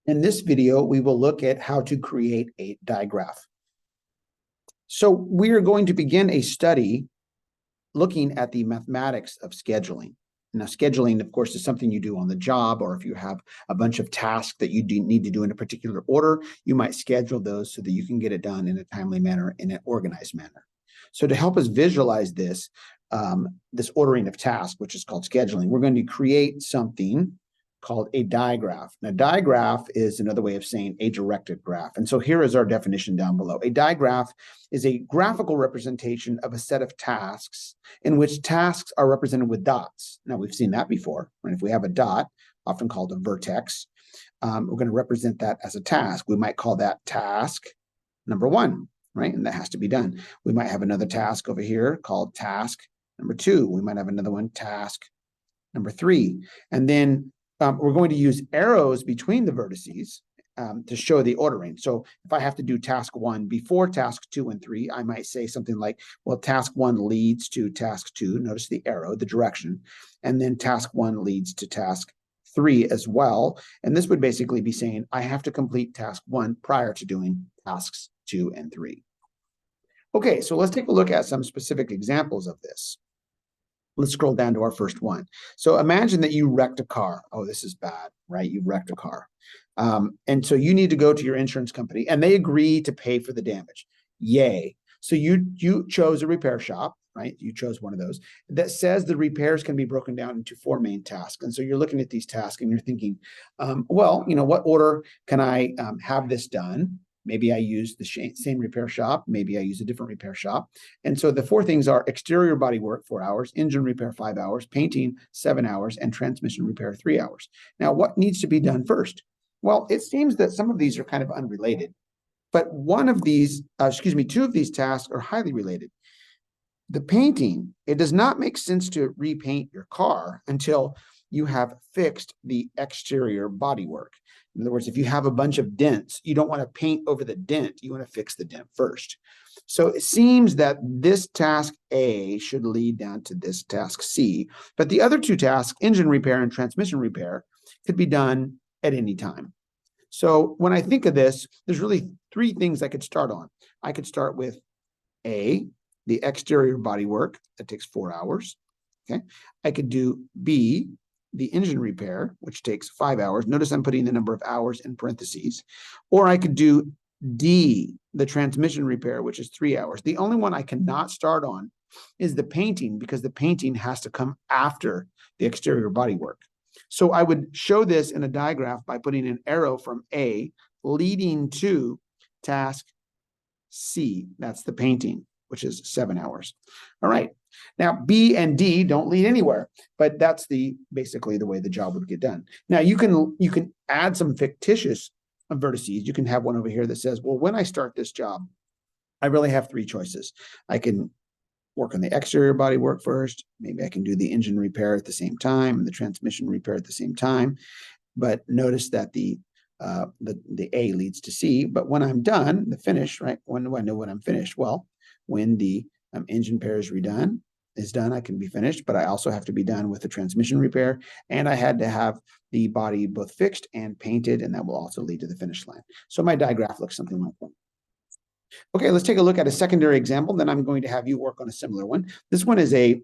In this video, we will look at how to create a digraph. So we are going to begin a study looking at the mathematics of scheduling. Now, scheduling, of course, is something you do on the job, or if you have a bunch of tasks that you need to do in a particular order, you might schedule those so that you can get it done in a timely manner, in an organized manner. So to help us visualize this, this ordering of tasks, which is called scheduling, we're going to create something called a digraph. Now, digraph is another way of saying a directed graph. And so here is our definition down below. A digraph is a graphical representation of a set of tasks in which tasks are represented with dots. Now, we've seen that before. And if we have a dot, often called a vertex, we're going to represent that as a task. We might call that task number 1, right? And that has to be done. We might have another task over here called task number 2. We might have another one, task number 3. And then we're going to use arrows between the vertices to show the ordering. So if I have to do task 1 before task 2 and 3, I might say something like, well, task 1 leads to task 2. Notice the arrow, the direction. And then task 1 leads to task 3 as well. And this would basically be saying, I have to complete task 1 prior to doing tasks 2 and 3. Okay, so let's take a look at some specific examples of this. Let's scroll down to our first one. So imagine that you wrecked a car. Oh, this is bad, right? You wrecked a car. And so you need to go to your insurance company and they agree to pay for the damage. Yay. So you chose a repair shop, right? You chose one of those that says the repairs can be broken down into 4 main tasks. And so you're looking at these tasks and you're thinking, well, what order can I have this done? Maybe I use the same repair shop. Maybe I use a different repair shop. And so the 4 things are exterior body work, 4 hours, engine repair, 5 hours, painting, 7 hours, and transmission repair, 3 hours. Now, what needs to be done first? Well, it seems that some of these are kind of unrelated, but 2 of these tasks are highly related. The painting, it does not make sense to repaint your car until you have fixed the exterior bodywork. In other words, if you have a bunch of dents, you don't want to paint over the dent. You want to fix the dent first. So it seems that this task A should lead down to this task C, but the other 2 tasks, engine repair and transmission repair, could be done at any time. So when I think of this, there's really 3 things I could start on. I could start with A, the exterior bodywork, that takes 4 hours. Okay. I could do B, the engine repair, which takes 5 hours. Notice I'm putting the number of hours in parentheses. Or I could do D, the transmission repair, which is 3 hours. The only one I cannot start on is the painting, because the painting has to come after the exterior bodywork. So I would show this in a digraph by putting an arrow from A leading to task C. That's the painting, which is 7 hours. All right. Now, B and D don't lead anywhere, but that's basically the way the job would get done. Now, you can add some fictitious vertices. You can have one over here that says, well, when I start this job, I really have 3 choices. I can work on the exterior body work first. Maybe I can do the engine repair at the same time and the transmission repair at the same time. But notice that the A leads to C. But when I'm done, the finish, right? When do I know when I'm finished? Well, when the engine repair is done, I can be finished, but I also have to be done with the transmission repair, and I had to have the body both fixed and painted, and that will also lead to the finish line. So my digraph looks something like that. Okay, let's take a look at a secondary example. Then I'm going to have you work on a similar one. This one is a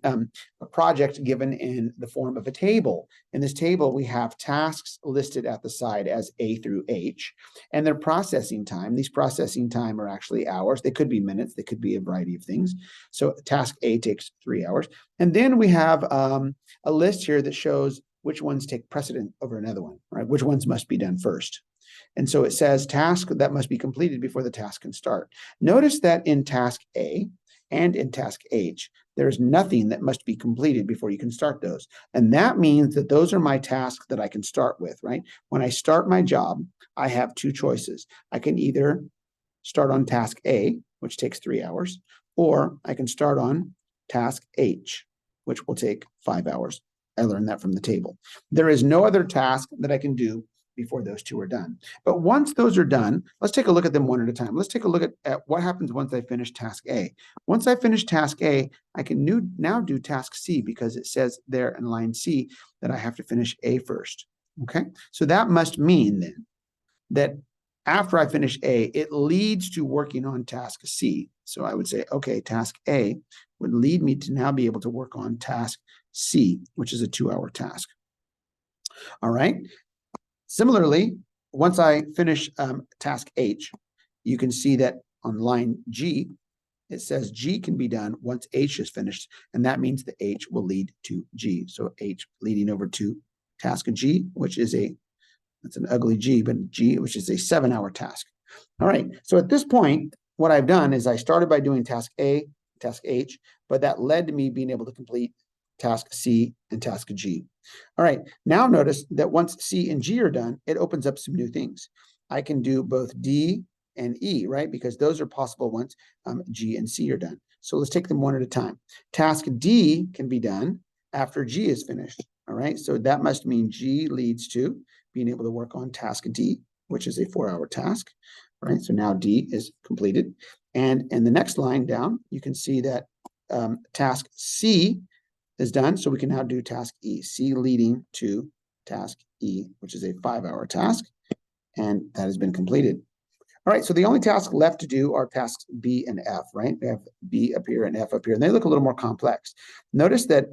project given in the form of a table. In this table, we have tasks listed at the side as A through H, and their processing time. These processing time are actually hours. They could be minutes. They could be a variety of things. So task A takes 3 hours. And then we have a list here that shows which ones take precedent over another one, right? Which ones must be done first. And so it says task that must be completed before the task can start. Notice that in task A and in task H, there's nothing that must be completed before you can start those. And that means that those are my tasks that I can start with, right? When I start my job, I have 2 choices. I can either start on task A, which takes 3 hours, or I can start on task H, which will take 5 hours. I learned that from the table. There is no other task that I can do before those 2 are done. But once those are done, let's take a look at them one at a time. Let's take a look at what happens once I finish task A. Once I finish task A, I can now do task C, because it says there in line C that I have to finish A first. Okay, so that must mean then that after I finish A, it leads to working on task C. So I would say, okay, task A would lead me to now be able to work on task C, which is a 2-hour task. All right. Similarly, once I finish task H, you can see that on line G, it says G can be done once H is finished, and that means the H will lead to G. So H leading over to task G, which is that's an ugly G, but G, which is a 7-hour task. All right, so at this point, what I've done is I started by doing task A, task H, but that led to me being able to complete task C and task G. All right, now notice that once C and G are done, it opens up some new things. I can do both D and E, right? Because those are possible once G and C are done. So let's take them one at a time. Task D can be done after G is finished. All right, so that must mean G leads to being able to work on task D, which is a 4-hour task. All right, so now D is completed. And in the next line down, you can see that task C is done. So we can now do task E, C leading to task E, which is a 5-hour task. And that has been completed. All right, so the only tasks left to do are tasks B and F, right? We have B up here and F up here, and they look a little more complex. Notice that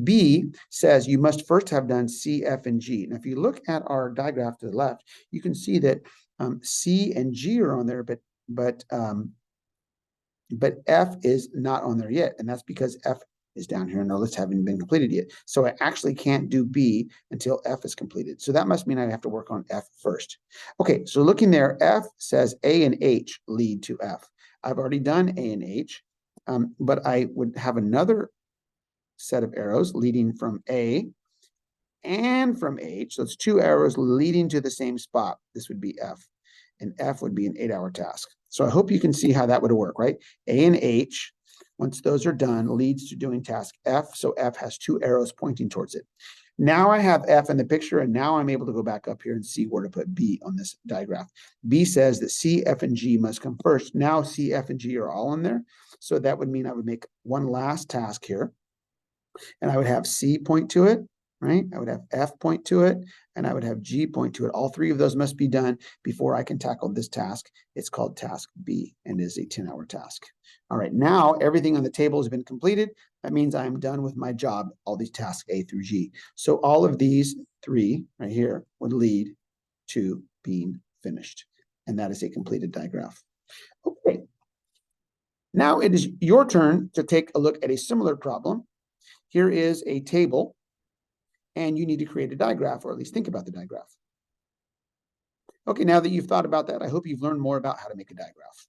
B says you must first have done C, F, and G. Now, if you look at our digraph to the left, you can see that C and G are on there, but F is not on there yet, and that's because F is down here and our list haven't been completed yet. So I actually can't do B until F is completed. So that must mean I have to work on F first. Okay, so looking there, F says A and H lead to F. I've already done A and H, but I would have another set of arrows leading from A and from H. So it's 2 arrows leading to the same spot. This would be F, and F would be an 8-hour task. So I hope you can see how that would work, right? A and H, once those are done, leads to doing task F. So F has 2 arrows pointing towards it. Now I have F in the picture, and now I'm able to go back up here and see where to put B on this digraph. B says that C, F, and G must come first. Now C, F, and G are all in there. So that would mean I would make one last task here, and I would have C point to it, right? I would have F point to it, and I would have G point to it. All 3 of those must be done before I can tackle this task. It's called task B, and is a 10-hour task. All right, now everything on the table has been completed. That means I'm done with my job, all these tasks A through G. So all of these 3 right here would lead to being finished, and that is a completed digraph. Okay, now it is your turn to take a look at a similar problem. Here is a table, and you need to create a digraph, or at least think about the digraph. Okay, now that you've thought about that, I hope you've learned more about how to make a digraph.